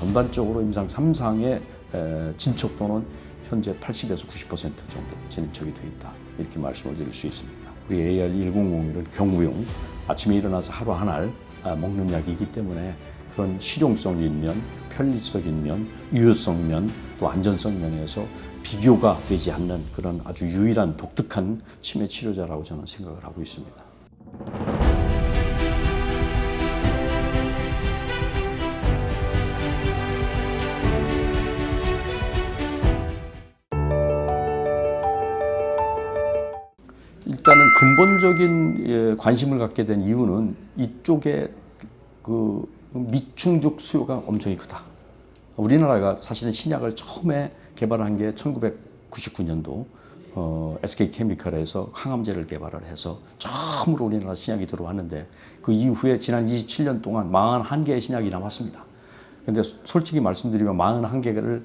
전반적으로 임상 3상의 진척도는 현재 80에서 90% 정도 진척이 되어 있다. 이렇게 말씀을 드릴 수 있습니다. 우리 AR1001은 경구용, 아침에 일어나서 하루 한 알 먹는 약이기 때문에 그런 실용적인 면, 편리적인 면, 유효성 면, 또 안전성 면에서 비교가 되지 않는 그런 아주 유일한 독특한 치매 치료제라고 저는 생각을 하고 있습니다. 일단은 근본적인 관심을 갖게 된 이유는 이쪽에 그 미충족 수요가 엄청 크다. 우리나라가 사실은 신약을 처음에 개발한 게 1999년도 SK케미칼에서 항암제를 개발을 해서 처음으로 우리나라 신약이 들어왔는데 그 이후에 지난 27년 동안 41개의 신약이 남았습니다. 근데 솔직히 말씀드리면 41개를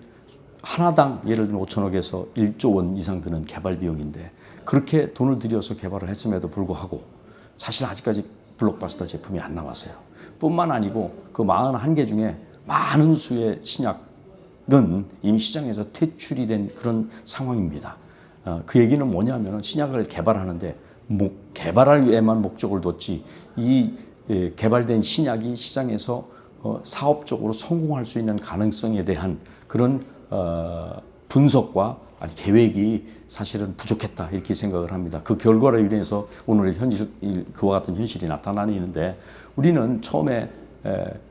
하나당 예를 들면 5천억에서 1조 원 이상 드는 개발 비용인데 그렇게 돈을 들여서 개발을 했음에도 불구하고 사실 아직까지 블록버스터 제품이 안 나왔어요. 뿐만 아니고 그 41개 중에 많은 수의 신약은 이미 시장에서 퇴출이 된 그런 상황입니다. 그 얘기는 뭐냐면 신약을 개발하는데 개발할 위에만 목적을 뒀지 이 개발된 신약이 시장에서 사업적으로 성공할 수 있는 가능성에 대한 그런 분석과 계획이 사실은 부족했다 이렇게 생각을 합니다. 그 결과로 인해서 오늘의 현실, 그와 같은 현실이 나타나는데 우리는 처음에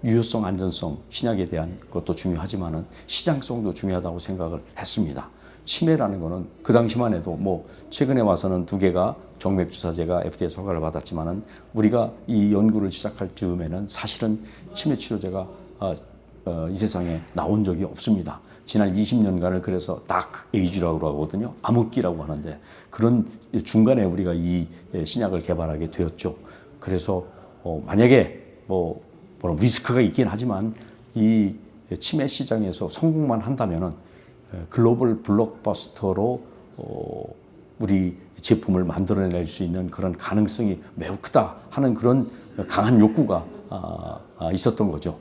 유효성, 안전성, 신약에 대한 것도 중요하지만은 시장성도 중요하다고 생각을 했습니다. 치매라는 거는 그 당시만 해도 뭐 최근에 와서는 2개가 정맥 주사제가 FDA에서 허가를 받았지만은 우리가 이 연구를 시작할 즈음에는 사실은 치매 치료제가 이 세상에 나온 적이 없습니다. 지난 20년간을 그래서 다크 에이지라고 하거든요. 암흑기라고 하는데 그런 중간에 우리가 이 신약을 개발하게 되었죠. 그래서 만약에 리스크가 있긴 하지만 이 치매 시장에서 성공만 한다면은 글로벌 블록버스터로 우리 제품을 만들어낼 수 있는 그런 가능성이 매우 크다 하는 그런 강한 욕구가 있었던 거죠.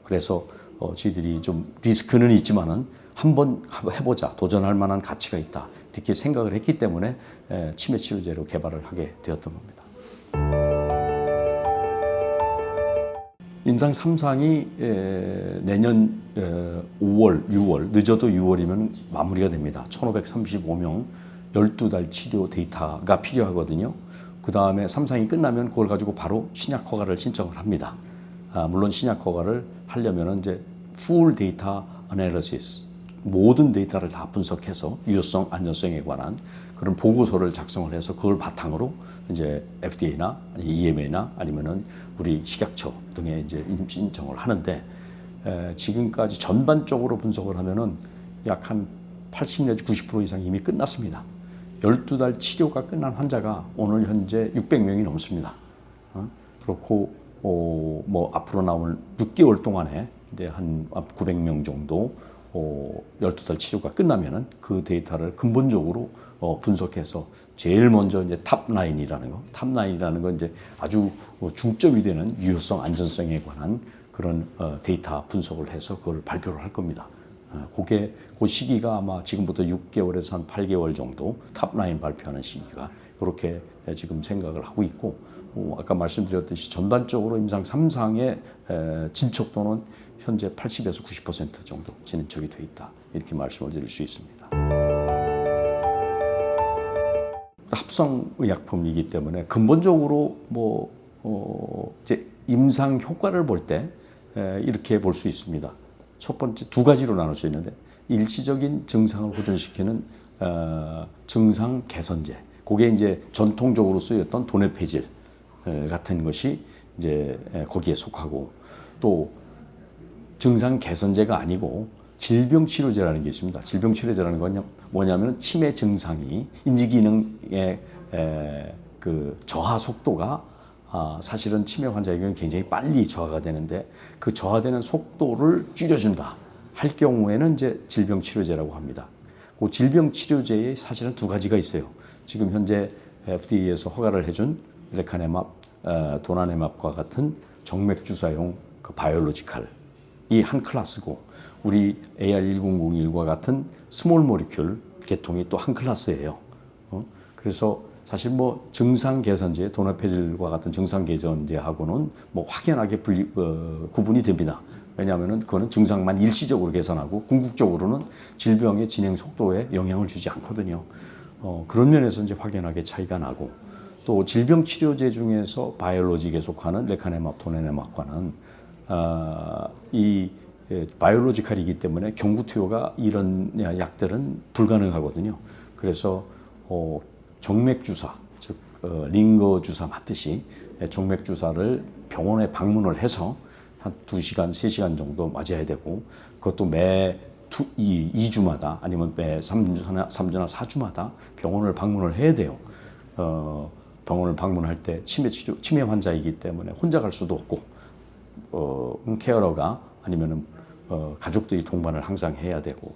그래서 저희들이 좀 리스크는 있지만은 한번 해보자, 도전할 만한 가치가 있다 이렇게 생각을 했기 때문에 치매 치료제로 개발을 하게 되었던 겁니다. 임상 3상이 내년 5월, 6월, 늦어도 6월이면 마무리가 됩니다. 1,535명 12달 치료 데이터가 필요하거든요. 그 다음에 3상이 끝나면 그걸 가지고 바로 신약 허가를 신청을 합니다. 물론 신약 허가를 하려면 이제 풀 데이터 애널리시스, 모든 데이터를 다 분석해서 유효성, 안전성에 관한 그런 보고서를 작성을 해서 그걸 바탕으로 이제 FDA나 EMA나 아니면은 우리 식약처 등에 이제 신청을 하는데 지금까지 전반적으로 분석을 하면은 약 한 80 내지 90% 이상 이미 끝났습니다. 12달 치료가 끝난 환자가 오늘 현재 600명이 넘습니다. 그렇고 뭐 앞으로 나올 6개월 동안에 이제 한 900명 정도 12달 치료가 끝나면은 그 데이터를 근본적으로 분석해서 제일 먼저 이제 탑9이라는 거 이제 아주 중점이 되는 유효성, 안전성에 관한 그런 데이터 분석을 해서 그걸 발표를 할 겁니다. 그 시기가 아마 지금부터 6개월에서 한 8개월 정도 탑9 발표하는 시기가 그렇게 지금 생각을 하고 있고 아까 말씀드렸듯이 전반적으로 임상 3상의 진척도는 현재 80에서 90% 정도 진척이 되어 있다 이렇게 말씀을 드릴 수 있습니다. 합성의약품이기 때문에 근본적으로 이제 임상 효과를 볼 때 이렇게 볼 수 있습니다. 첫 번째 2가지로 나눌 수 있는데 일시적인 증상을 호전시키는 증상 개선제. 그게 이제 전통적으로 쓰였던 도네페질 같은 것이 이제 거기에 속하고 또 증상 개선제가 아니고 질병치료제라는 게 있습니다. 질병치료제라는 건 뭐냐면 치매 증상이 인지기능의 그 저하 속도가 사실은 치매 환자에게는 굉장히 빨리 저하가 되는데 그 저하되는 속도를 줄여준다 할 경우에는 이제 질병치료제라고 합니다. 그 질병치료제에 사실은 2가지가 있어요. 지금 현재 FDA에서 허가를 해준 레카네맙, 도나네맙과 같은 정맥주사용 그 바이올로지칼 한 클래스고 우리 AR1001과 같은 스몰 모리큘 계통이 또 한 클래스예요. 그래서 사실 뭐 증상 개선제, 도나페질과 같은 증상 개선제하고는 뭐 확연하게 구분이 됩니다. 왜냐하면은 그거는 증상만 일시적으로 개선하고 궁극적으로는 질병의 진행 속도에 영향을 주지 않거든요. 그런 면에서 이제 확연하게 차이가 나고 또 질병 치료제 중에서 바이올로직에 속하는 레카네맙, 도나네맙과는 이 바이올로지칼이기 때문에 경구 투여가 이런 약들은 불가능하거든요. 그래서 정맥 주사, 즉 링거 주사 맞듯이 정맥 주사를 병원에 방문을 해서 한 2시간, 3시간 정도 맞아야 되고 그것도 매 2주마다 아니면 매 3주나 4주마다 병원을 방문을 해야 돼요. 병원을 방문할 때 치매 환자이기 때문에 혼자 갈 수도 없고 케어러가 아니면은 가족들이 동반을 항상 해야 되고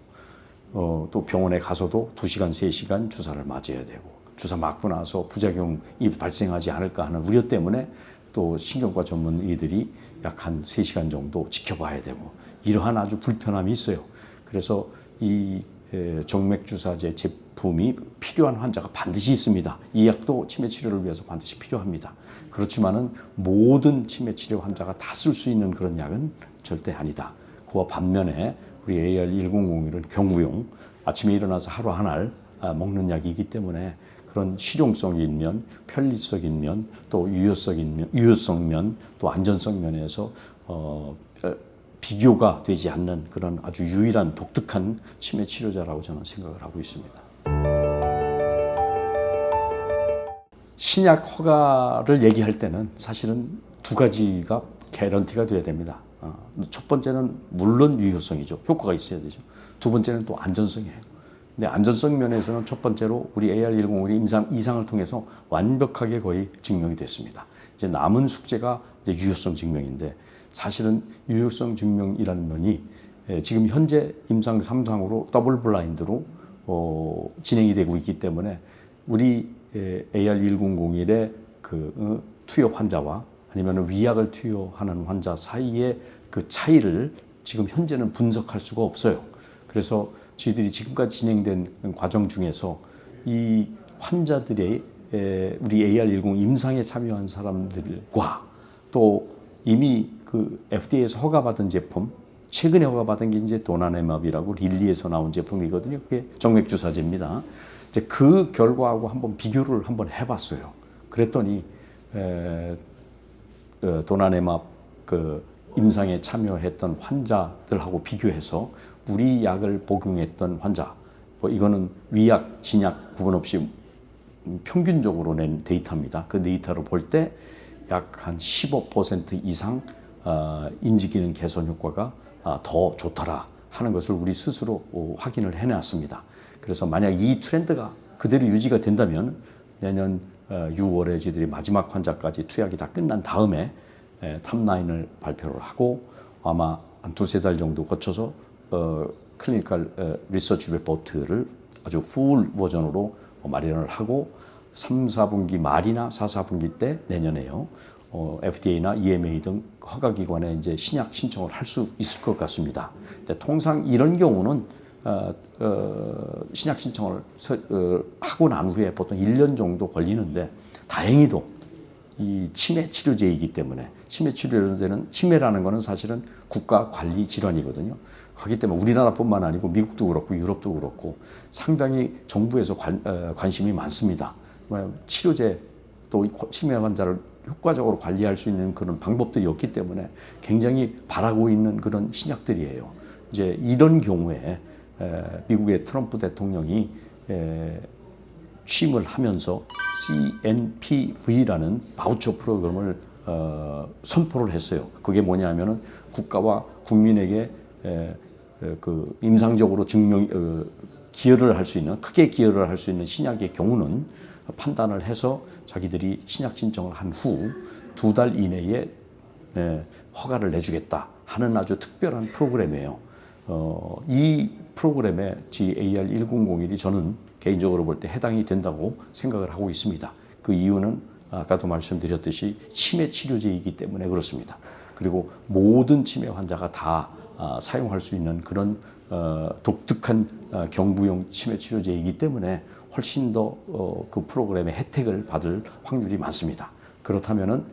또 병원에 가서도 2시간, 3시간 주사를 맞아야 되고 주사 맞고 나서 부작용이 발생하지 않을까 하는 우려 때문에 또 신경과 전문의들이 약 한 3시간 정도 지켜봐야 되고 이러한 아주 불편함이 있어요. 그래서 이 정맥주사제 제품이 필요한 환자가 반드시 있습니다. 이 약도 치매 치료를 위해서 반드시 필요합니다. 그렇지만은 모든 치매 치료 환자가 다 쓸 수 있는 그런 약은 절대 아니다. 그와 반면에 우리 AR1001은 경구용, 아침에 일어나서 하루 한 알 먹는 약이기 때문에 그런 실용성인 면, 편리성인 면, 또 유효성 면, 또 안전성 면에서 비교가 되지 않는 그런 아주 유일한 독특한 치매 치료자라고 저는 생각을 하고 있습니다. 신약 허가를 얘기할 때는 사실은 두 가지가 개런티가 돼야 됩니다. 첫 번째는 물론 유효성이죠. 효과가 있어야 되죠. 두 번째는 또 안전성이에요. 근데 안전성 면에서는 첫 번째로 우리 AR1001 임상을 통해서 완벽하게 거의 증명이 됐습니다. 이제 남은 숙제가 이제 유효성 증명인데 사실은 유효성 증명이라는 면이 지금 현재 임상 3상으로 더블 블라인드로 진행이 되고 있기 때문에 우리 AR1001의 그 투여 환자와 아니면 위약을 투여하는 환자 사이의 그 차이를 지금 현재는 분석할 수가 없어요. 그래서 저희들이 지금까지 진행된 과정 중에서 이 환자들의 우리 AR10 임상에 참여한 사람들과 또 이미 그 FDA에서 허가받은 제품, 최근에 허가받은 게 이제 도나네맙이라고 릴리에서 나온 제품이거든요. 그게 정맥주사제입니다. 이제 그 결과하고 한번 비교를 한번 해봤어요. 그랬더니 도나네맙 그 임상에 참여했던 환자들하고 비교해서 우리 약을 복용했던 환자, 이거는 위약, 진약 구분 없이 평균적으로 낸 데이터입니다. 그 데이터를 볼 때 약 한 15% 이상 인지기능 개선 효과가 더 좋더라 하는 것을 우리 스스로 확인을 해놨습니다. 그래서 만약 이 트렌드가 그대로 유지가 된다면 내년 6월에 저희들이 마지막 환자까지 투약이 다 끝난 다음에 탑9을 발표를 하고 아마 한 2-3달 정도 거쳐서 클리니컬 리서치 리포트를 아주 풀 버전으로 마련을 하고 3, 4분기 말이나 4, 4분기 때 내년에요. FDA나 EMA 등 허가기관에 이제 신약 신청을 할 수 있을 것 같습니다. 근데 통상 이런 경우는 신약 신청을 하고 난 후에 보통 1년 정도 걸리는데 다행히도 이 치매 치료제이기 때문에 치매 치료제는 치매라는 것은 사실은 국가 관리 질환이거든요. 하기 때문에 우리나라뿐만 아니고 미국도 그렇고 유럽도 그렇고 상당히 정부에서 관심이 많습니다. 치료제 또 치매 환자를 효과적으로 관리할 수 있는 그런 방법들이 없기 때문에 굉장히 바라고 있는 그런 신약들이에요. 이제 이런 경우에 미국의 트럼프 대통령이 취임을 하면서 CNPV라는 바우처 프로그램을 선포를 했어요. 그게 뭐냐면은 국가와 국민에게 그 임상적으로 기여를 할 수 있는 크게 기여를 할 수 있는 신약의 경우는 판단을 해서 자기들이 신약 신청을 한 후 2달 이내에 허가를 내주겠다 하는 아주 특별한 프로그램이에요. 이 프로그램에 AR1001이 저는 개인적으로 볼 때 해당이 된다고 생각을 하고 있습니다. 그 이유는 아까도 말씀드렸듯이 치매 치료제이기 때문에 그렇습니다. 그리고 모든 치매 환자가 다 사용할 수 있는 그런 독특한 경부용 치매 치료제이기 때문에 훨씬 더 그 프로그램의 혜택을 받을 확률이 많습니다. 그렇다면은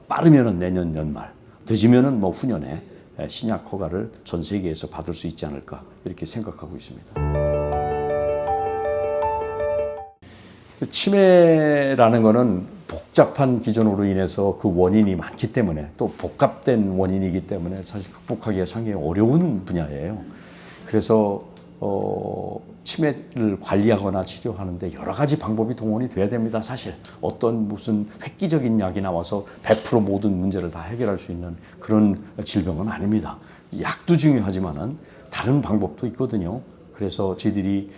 빠르면은 내년 연말, 늦으면은 뭐 후년에 신약 허가를 전 세계에서 받을 수 있지 않을까 이렇게 생각하고 있습니다. 치매라는 거는 복잡한 기전으로 인해서 그 원인이 많기 때문에 또 복합된 원인이기 때문에 사실 극복하기가 상당히 어려운 분야예요. 그래서 치매를 관리하거나 치료하는데 여러 가지 방법이 동원이 돼야 됩니다. 사실 어떤 무슨 획기적인 약이 나와서 100% 모든 문제를 다 해결할 수 있는 그런 질병은 아닙니다. 약도 중요하지만은 다른 방법도 있거든요. 그래서 저희들이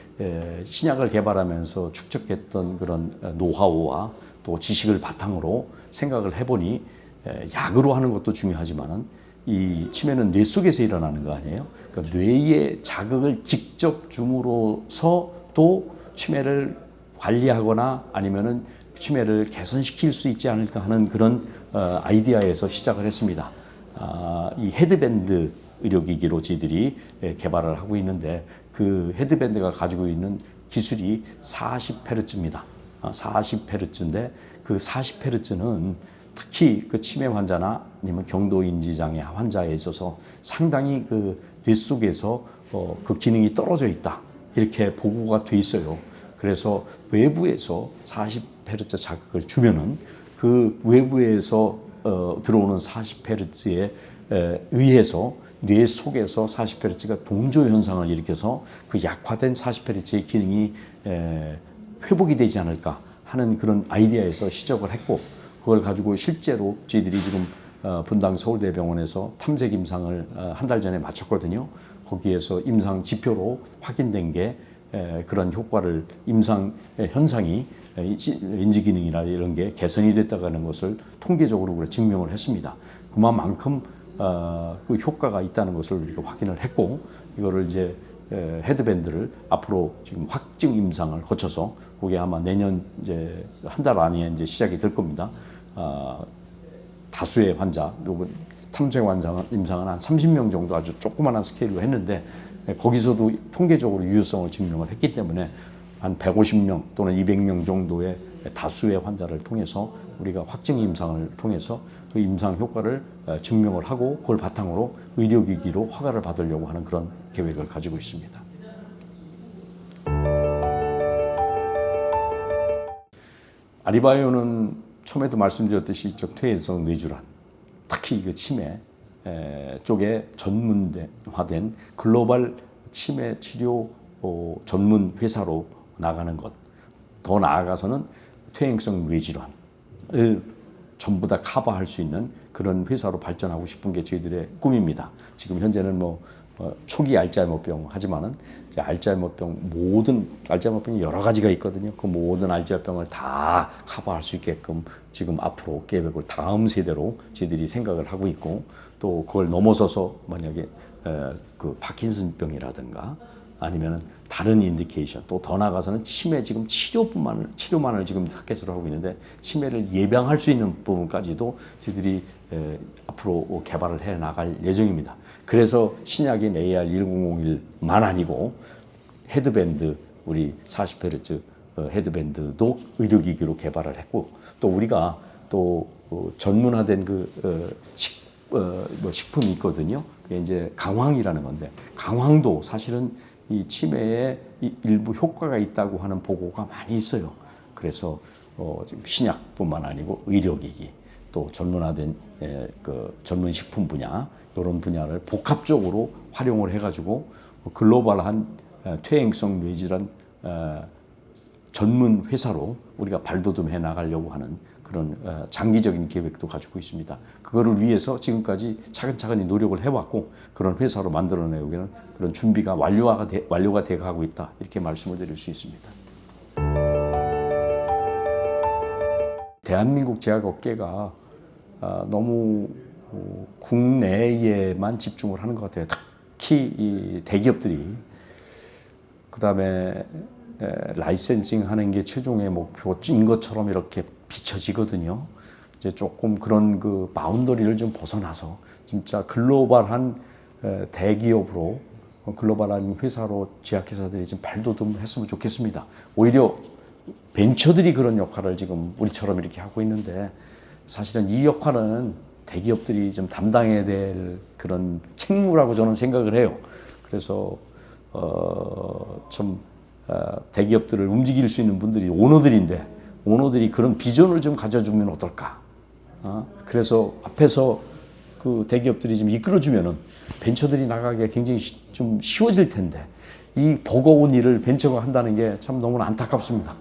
신약을 개발하면서 축적했던 그런 노하우와 또 지식을 바탕으로 생각을 해보니 약으로 하는 것도 중요하지만은 이 치매는 뇌 속에서 일어나는 거 아니에요? 그러니까 뇌에 자극을 직접 줌으로써 또 치매를 관리하거나 아니면은 치매를 개선시킬 수 있지 않을까 하는 그런 아이디어에서 시작을 했습니다. 이 헤드밴드 의료기기로 저희들이 개발을 하고 있는데 그 헤드밴드가 가지고 있는 기술이 40Hz입니다. 40Hz인데 그 40Hz는 특히 그 치매 환자나 아니면 경도인지 장애 환자에 있어서 상당히 그 뇌 속에서 그 기능이 떨어져 있다 이렇게 보고가 돼 있어요. 그래서 외부에서 40Hz 자극을 주면은 그 외부에서 들어오는 40Hz에 의해서 뇌 속에서 40Hz가 동조 현상을 일으켜서 그 약화된 40Hz의 기능이 회복이 되지 않을까 하는 그런 아이디어에서 시작을 했고 그걸 가지고 실제로 저희들이 지금 분당 서울대병원에서 탐색 임상을 한 달 전에 마쳤거든요. 거기에서 임상 지표로 확인된 게 그런 효과를 임상 현상이 인지 기능이나 이런 게 개선이 됐다는 것을 통계적으로 증명을 했습니다. 그만큼 그 효과가 있다는 것을 우리가 확인을 했고 이거를 이제 헤드밴드를 앞으로 지금 확증 임상을 거쳐서 그게 아마 내년 이제 한 달 안에 이제 시작이 될 겁니다. 다수의 환자, 요번 탐색 환자 임상은 한 30명 정도 아주 조그마한 스케일로 했는데 거기서도 통계적으로 유효성을 증명을 했기 때문에 한 150명 또는 200명 정도의 다수의 환자를 통해서 우리가 확증 임상을 통해서 그 임상 효과를 증명을 하고 그걸 바탕으로 의료기기로 허가를 받으려고 하는 그런 계획을 가지고 있습니다. 아리바이오는 처음에도 말씀드렸듯이 이쪽 퇴행성 뇌질환, 특히 그 치매 쪽에 전문화된 글로벌 치매 치료 전문 회사로 나가는 것, 더 나아가서는 퇴행성 뇌질환을 전부 다 커버할 수 있는 그런 회사로 발전하고 싶은 게 저희들의 꿈입니다. 지금 현재는 초기 알츠하이머병 하지만은 모든 알츠하이머병이 여러 가지가 있거든요. 그 모든 알츠하이머병을 다 커버할 수 있게끔 지금 앞으로 계획을 다음 세대로 저희들이 생각을 하고 있고 또 그걸 넘어서서 만약에 그 파킨슨병이라든가 아니면은 다른 인디케이션 또 더 나아가서는 치매 지금 치료만을 지금 타겟으로 하고 있는데 치매를 예방할 수 있는 부분까지도 저희들이 앞으로 개발을 해 나갈 예정입니다. 그래서 신약인 AR1001만 아니고 헤드밴드 우리 40Hz 헤드밴드도 의료기기로 개발을 했고 또 우리가 또 전문화된 식품이 있거든요. 그게 이제 강황이라는 건데 강황도 사실은 이 치매에 일부 효과가 있다고 하는 보고가 많이 있어요. 그래서 지금 신약뿐만 아니고 의료기기 또 전문화된 그 전문 식품 분야 이런 분야를 복합적으로 활용을 해가지고 글로벌한 퇴행성 뇌질환 전문 회사로 우리가 발돋움해 나가려고 하는 그런 장기적인 계획도 가지고 있습니다. 그거를 위해서 지금까지 차근차근히 노력을 해왔고 그런 회사로 만들어내기에는 그런 준비가 완료가 돼가고 있다 이렇게 말씀을 드릴 수 있습니다. 대한민국 제약업계가 너무 국내에만 집중을 하는 것 같아요. 특히 이 대기업들이 그다음에 라이센싱 하는 게 최종의 목표인 것처럼 이렇게 비춰지거든요. 이제 조금 그런 그 바운더리를 좀 벗어나서 진짜 글로벌한 대기업으로 글로벌한 회사로 제약회사들이 좀 발돋움했으면 좋겠습니다. 오히려 벤처들이 그런 역할을 지금 우리처럼 이렇게 하고 있는데 사실은 이 역할은 대기업들이 좀 담당해야 될 그런 책무라고 저는 생각을 해요. 그래서 대기업들을 움직일 수 있는 분들이 오너들인데 오너들이 그런 비전을 좀 가져주면 어떨까? 그래서 앞에서 그 대기업들이 좀 이끌어주면은 벤처들이 나가기가 굉장히 좀 쉬워질 텐데 이 버거운 일을 벤처가 한다는 게 참 너무나 안타깝습니다.